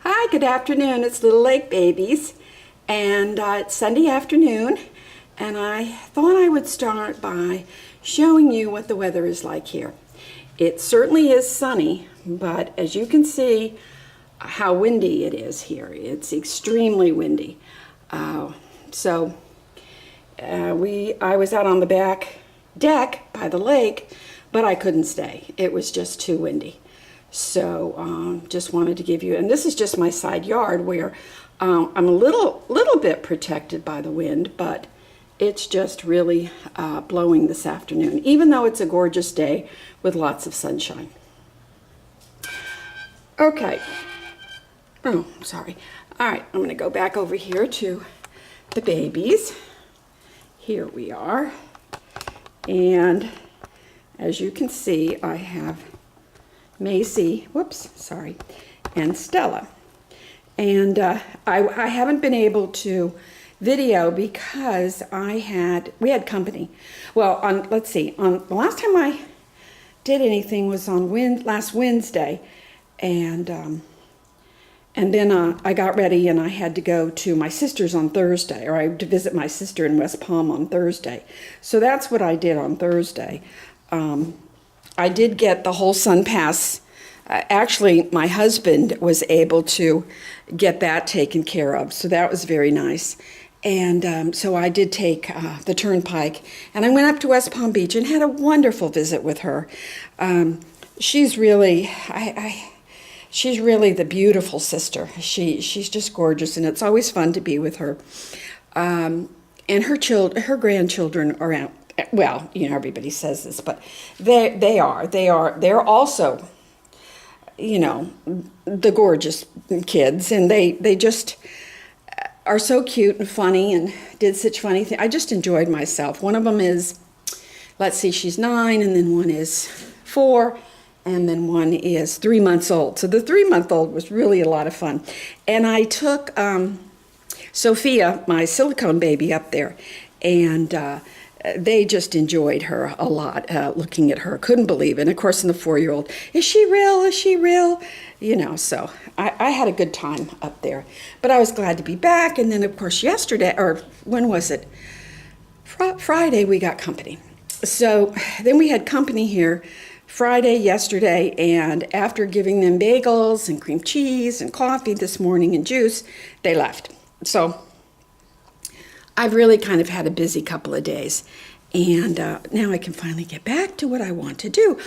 Hi, good afternoon. It's Little Lake Babies, and it's Sunday afternoon, and I thought I would start by showing you what the weather is like here. It certainly is sunny, but as you can see how windy it is here. It's extremely windy. I was out on the back deck by the lake, but I couldn't stay. It was just too windy. So just wanted to give you, and this is just my side yard where I'm a little bit protected by the wind, but it's just really blowing this afternoon, even though it's a gorgeous day with lots of sunshine. Okay. Oh, sorry. All right, I'm going to go back over here to the babies. Here we are. And as you can see, I have Maci, and Stella. And I haven't been able to video because we had company. Well, let's see, the last time I did anything was on last Wednesday, and then I got ready and I had to go to my sister's on Thursday, or I had to visit my sister in West Palm on Thursday. So that's what I did on Thursday. I did get the whole sun pass. Actually, my husband was able to get that taken care of, so that was very nice. And so I did take the turnpike, and I went up to West Palm Beach and had a wonderful visit with her. She's really, she's really the beautiful sister. She's just gorgeous, and it's always fun to be with her. And her grandchildren are out. Well, you know, everybody says this, but they're also, you know, the gorgeous kids, and they just are so cute and funny and did such funny things. I just enjoyed myself. One of them is, let's see, she's 9, and then one is 4, and then one is 3 months old. So the 3-month-old was really a lot of fun. And I took Sophia, my silicone baby, up there, and they just enjoyed her a lot, looking at her. Couldn't believe it. And of course, in the 4-year-old, is she real? Is she real? You know, so I had a good time up there. But I was glad to be back. And then, of course, yesterday, or when was it? Friday, we got company. So then we had company here Friday, yesterday, and after giving them bagels and cream cheese and coffee this morning and juice, they left. So I've really kind of had a busy couple of days, and now I can finally get back to what I want to do.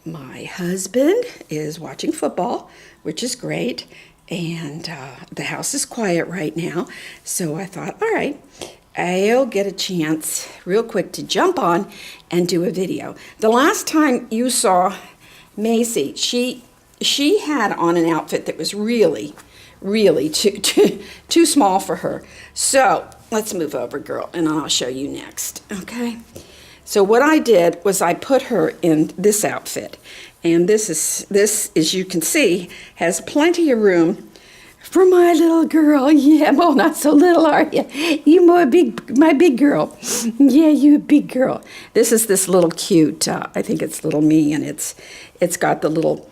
My husband is watching football, which is great, and the house is quiet right now, so I thought, all right, I'll get a chance real quick to jump on and do a video. The last time you saw Maci, she had on an outfit that was really too small for her. So let's move over, girl, and I'll show you next, okay? So what I did was I put her in this outfit, and this, as you can see, has plenty of room for my little girl. Yeah, well, not so little, are you? You my big girl. Yeah, you a big girl. This is this little cute, I think it's little me, and it's got the little,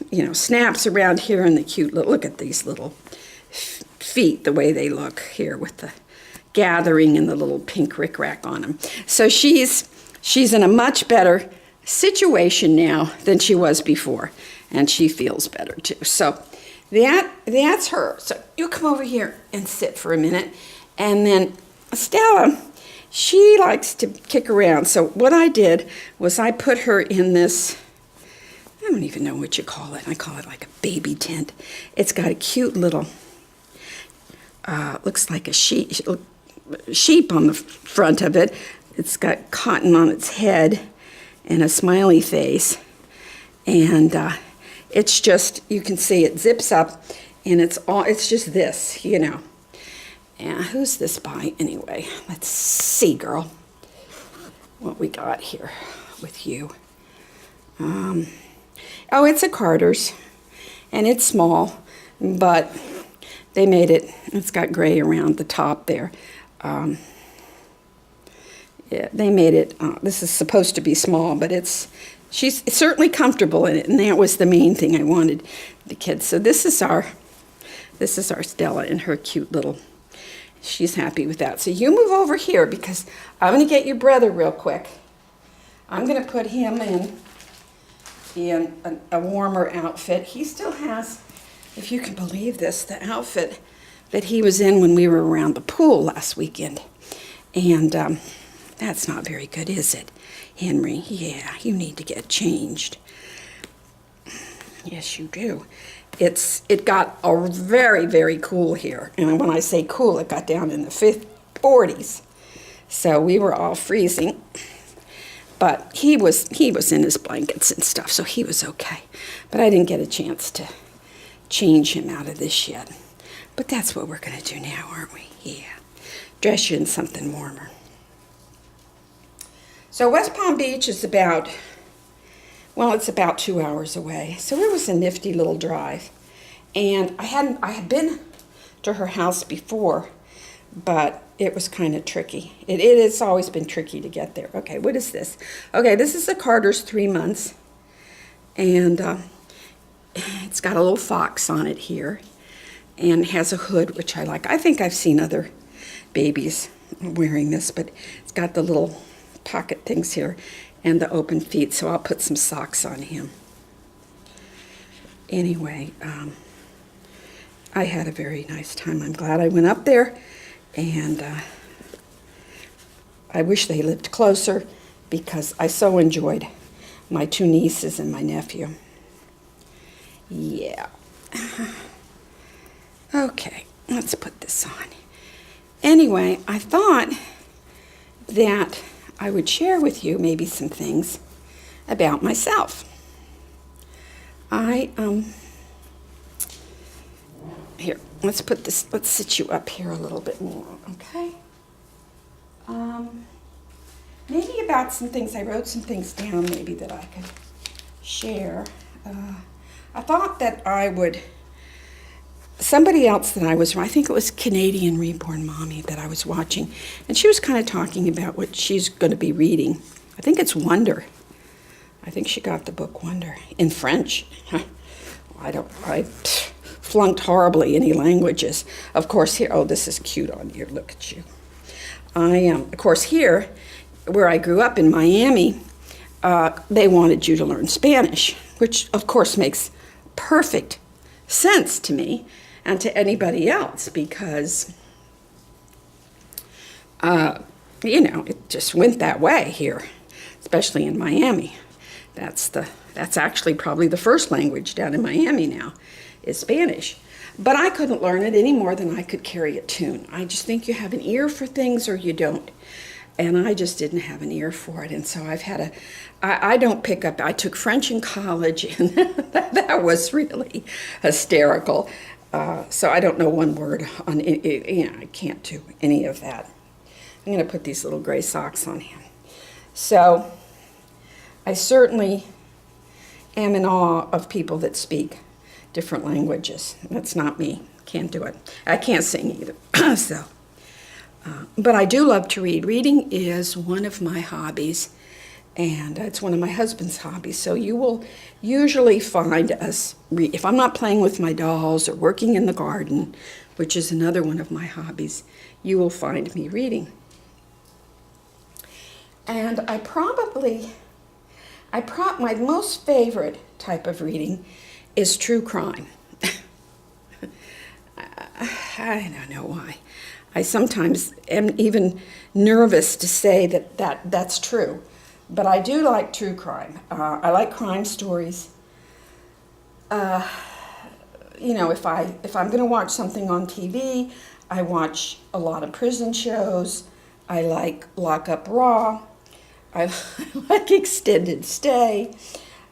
you know, snaps around here, and the cute little, look at these little feet, the way they look here with the gathering and the little pink rickrack on them. So she's in a much better situation now than she was before, and she feels better too. So that's her. So you come over here and sit for a minute, and then Stella, she likes to kick around. So what I did was I put her in this, I don't even know what you call it. I call it like a baby tent. It's got a cute little, looks like a sheep on the front of it. It's got cotton on its head and a smiley face. And it's just, you can see it zips up, and it's just this, you know. And who's this by anyway? Let's see, girl, what we got here with you. Oh, it's a Carter's, and it's small, but they made it, it's got gray around the top there. Yeah, they made it, this is supposed to be small, but it's she's certainly comfortable in it, and that was the main thing I wanted the kids. So this is our Stella in her cute little, she's happy with that. So you move over here because I'm going to get your brother real quick. I'm going to put him in a warmer outfit. He still has, if you can believe this, the outfit that he was in when we were around the pool last weekend. And that's not very good, is it, Henry? Yeah, you need to get changed. Yes, you do. It got very, very cool here. And when I say cool, it got down in the 40s. So we were all freezing. But he was in his blankets and stuff, so he was okay. But I didn't get a chance to change him out of this yet. But that's what we're going to do now, aren't we? Yeah. Dress you in something warmer. So West Palm Beach is about, well, it's about 2 hours away. So it was a nifty little drive. And I had been to her house before, but it was kind of tricky. It has always been tricky to get there. Okay, what is this? Okay, this is the Carter's 3 months. And it's got a little fox on it here. And has a hood, which I like. I think I've seen other babies wearing this, but it's got the little pocket things here and the open feet, so I'll put some socks on him. Anyway, I had a very nice time. I'm glad I went up there, and I wish they lived closer because I so enjoyed my 2 nieces and my nephew. Yeah. Okay, let's put this on. Anyway, I thought that I would share with you maybe some things about myself. Here, let's sit you up here a little bit more, okay? Maybe about some things, I wrote some things down maybe that I could share. I thought that I would, somebody else that I think it was Canadian Reborn Mommy that I was watching, and she was kind of talking about what she's going to be reading. I think it's Wonder. I think she got the book Wonder in French. I flunked horribly any languages. Of course, here, oh, this is cute on here. Look at you. Of course, here, where I grew up in Miami, they wanted you to learn Spanish, which, of course, makes perfect sense to me and to anybody else because, it just went that way here, especially in Miami. That's actually probably the first language down in Miami now, is Spanish. But I couldn't learn it any more than I could carry a tune. I just think you have an ear for things or you don't. And I just didn't have an ear for it. And so I don't pick up, I took French in college, and that was really hysterical. So I don't know one word on it. I can't do any of that. I'm going to put these little gray socks on him. So I certainly am in awe of people that speak different languages. That's not me. Can't do it. I can't sing either. But I do love to read. Reading is one of my hobbies, and it's one of my husband's hobbies. So you will usually find us read. If I'm not playing with my dolls or working in the garden, which is another one of my hobbies, you will find me reading. And my most favorite type of reading is true crime. I don't know why. I sometimes am even nervous to say that's true, but I do like true crime. I like crime stories. If I'm going to watch something on TV, I watch a lot of prison shows. I like Lock Up Raw. I like Extended Stay.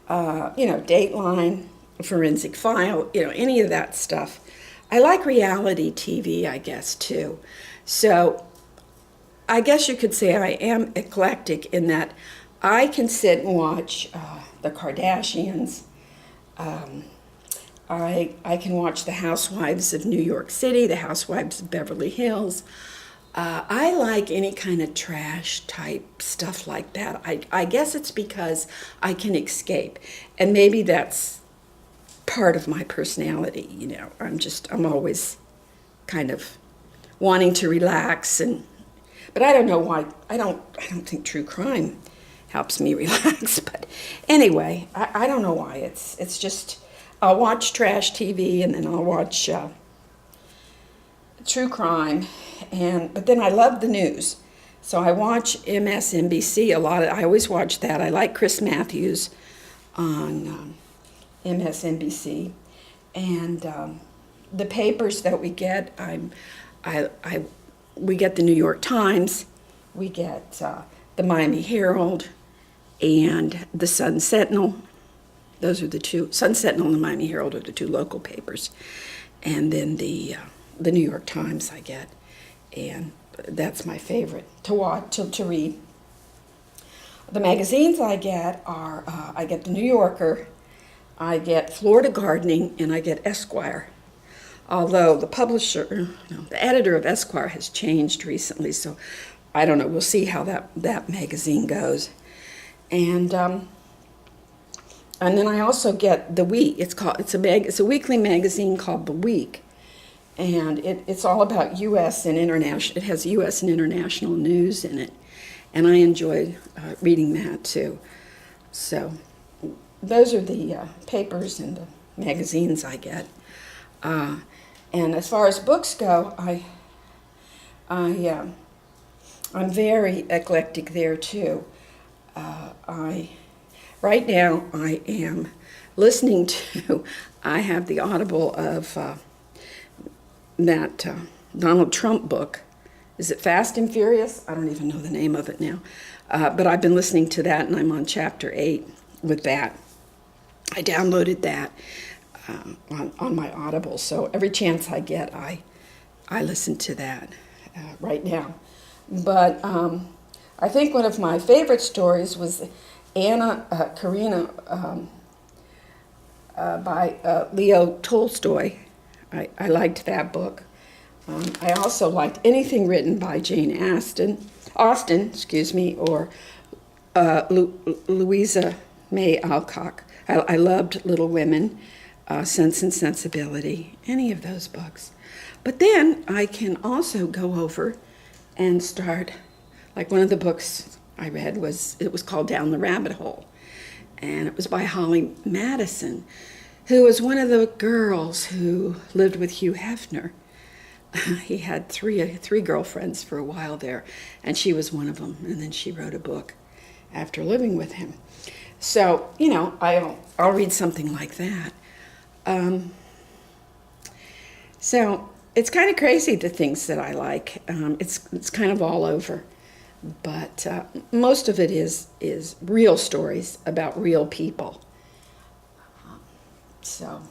Dateline, Forensic File. Any of that stuff. I like reality TV, I guess, too. So I guess you could say I am eclectic in that I can sit and watch the Kardashians. I can watch the Housewives of New York City, the Housewives of Beverly Hills. I like any kind of trash type stuff like that. I guess it's because I can escape. And maybe that's part of my personality, you know. I'm always kind of wanting to relax, but I don't know why. I don't think true crime helps me relax. But anyway, I don't know why. It's just I'll watch trash TV and then I'll watch true crime, but then I love the news, so I watch MSNBC a lot. I always watch that. I like Chris Matthews on MSNBC, and the papers that we get. We get the New York Times, we get the Miami Herald, and the Sun Sentinel. Those are the two. Sun Sentinel and the Miami Herald are the two local papers, and then the New York Times I get, and that's my favorite to watch, to read. The magazines I get are, I get the New Yorker, I get Florida Gardening, and I get Esquire. Although the publisher, the editor of Esquire has changed recently, so I don't know, we'll see how that magazine goes. And then I also get The Week. It's a weekly magazine called The Week. And it's all about U.S. and international. It has U.S. and international news in it, and I enjoy reading that too. So those are the papers and the magazines I get. And as far as books go, I'm very eclectic there too. Right now I am listening to. I have the Audible of. That Donald Trump book. Is it Fast and Furious? I don't even know the name of it now. But I've been listening to that, and I'm on chapter 8 with that. I downloaded that on my Audible, so every chance I get, I listen to that right now. But I think one of my favorite stories was Anna Karenina by Leo Tolstoy. I liked that book. I also liked anything written by Jane Austen, or Louisa May Alcott. I loved Little Women, Sense and Sensibility, any of those books. But then I can also go over and start, like one of the books I read was called Down the Rabbit Hole, and it was by Holly Madison, who was one of the girls who lived with Hugh Hefner. He had three girlfriends for a while there, and she was one of them. And then she wrote a book after living with him. So, I'll read something like that. So it's kind of crazy, the things that I like. It's kind of all over, but most of it is real stories about real people. So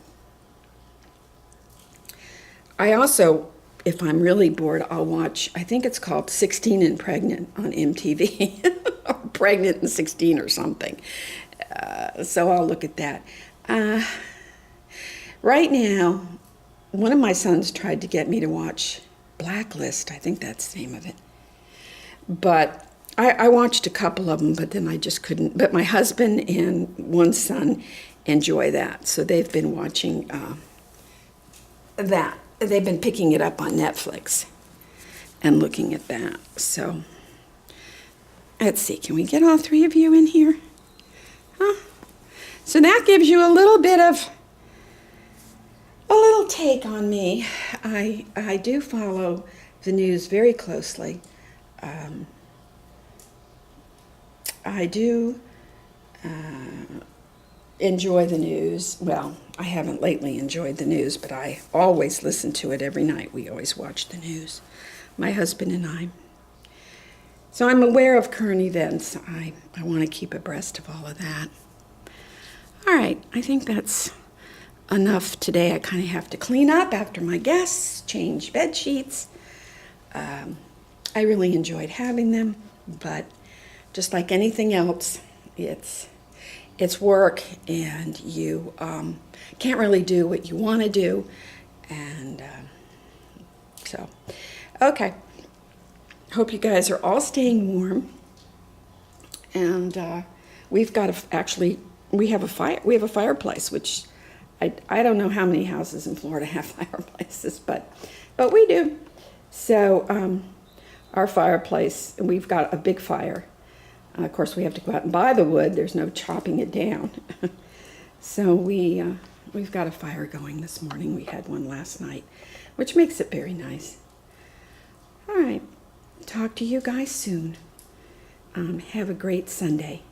I also, if I'm really bored, I'll watch, I think it's called 16 and Pregnant on MTV, or Pregnant and 16 or something. So I'll look at that. Right now, one of my sons tried to get me to watch Blacklist. I think that's the name of it. But I watched a couple of them, but then I just couldn't. But my husband and one son enjoy that, so they've been watching that. They've been picking it up on Netflix and looking at that. So let's see, can we get all three of you in here? Huh? So that gives you a little take on me. I do follow the news very closely. I do enjoy the news. Well, I haven't lately enjoyed the news, but I always listen to it every night. We always watch the news, my husband and I. So I'm aware of current events. I want to keep abreast of all of that. All right, I think that's enough today. I kind of have to clean up after my guests, change bed sheets. I really enjoyed having them, but just like anything else, it's work, and you can't really do what you want to do, and so, okay. hope you guys are all staying warm. And we've got we have a fireplace, which I don't know how many houses in Florida have fireplaces, but we do. So our fireplace, we've got a big fire. Of course, we have to go out and buy the wood. There's no chopping it down. So we've got a fire going this morning. We had one last night, which makes it very nice. All right. Talk to you guys soon. Have a great Sunday.